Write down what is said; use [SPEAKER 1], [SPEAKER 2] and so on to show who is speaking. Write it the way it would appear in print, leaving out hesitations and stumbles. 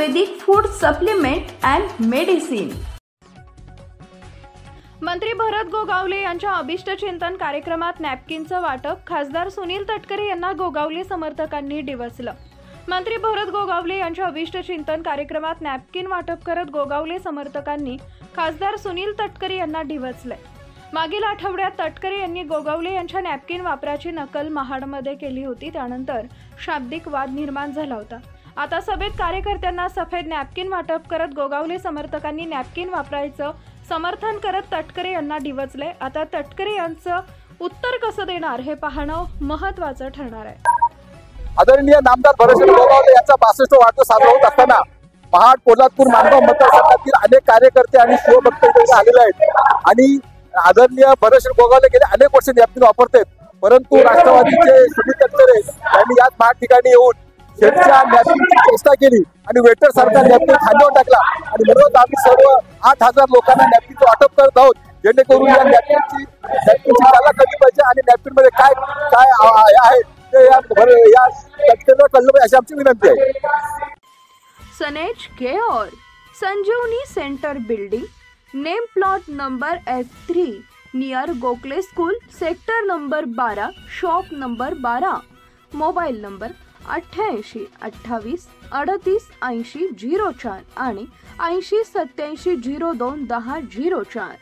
[SPEAKER 1] Ayurvedic food supplement and medicine.
[SPEAKER 2] मंत्री भरत गोगावले यांच्या अभिष्ट चिंतन कार्यक्रमात नॅपकिनचं वाटप खासदार सुनील तटकरे यांना गोगावले समर्थकांनी डिवचलं। मंत्री भरत गोगावले यांच्या अभिष्ट चिंतन कार्यक्रमात नॅपकिन वाटप करत गोगावले समर्थकांनी खासदार सुनील तटकरे यांना डिवचले। मागील आठवड्यात तटकरे यांनी गोगावले यांच्या नॅपकिन वापराची नकल महाडमध्ये केली होती, त्यानंतर शाब्दिक वाद निर्माण झाला होता। आता सभेत कार्यकर्त्यांना सफेद नॅपकिन वाटप करत गोगावले समर्थकांनी नॅपकिन वापरायचं समर्थन करत तटकरे यांना डिवचले। आता तटकरे यांचं उत्तर कसं देणार हे पाहणं महत्त्वाचं ठरणार आहे।
[SPEAKER 3] आदरणीय नामदार भरत गोगावले यांचा 62वा वाढदिवस साजरा होत असताना महाड, कोल्हापूर, माणगाव मतदारसंघातील अनेक कार्यकर्ते आणि शिवभक्त इथे आलेले आहेत आणि आदरणीय भरत गोगावले गेले अनेक वर्ष नॅपकिन वापरतात, परंतु राष्ट्रवादीचे सुनील तटकरे यांनी याच महाड ठिकाणी येऊन शेतच्या नॅपकिनची चेष्टा केली आणि वेटर सारखा नॅपकिन खांद्यावर टाकला आणि म्हणून आम्ही सर्व 8000 लोकांना नॅपकिनचं वाटप करत आहोत, जेणेकरून या नॅपकिनची चाला कमी पाहिजे आणि नॅपकिन मध्ये काय काय आहे ते या तटकरेला कळलं पाहिजे अशी आमची विनंती आहे।
[SPEAKER 1] सनेज care Sanjeevani centre building, name plot number F3 near Gokhale school, sector number 12, shop number 12, mobile number 88 28 38 80 04 आणि 80 87 02 10 04।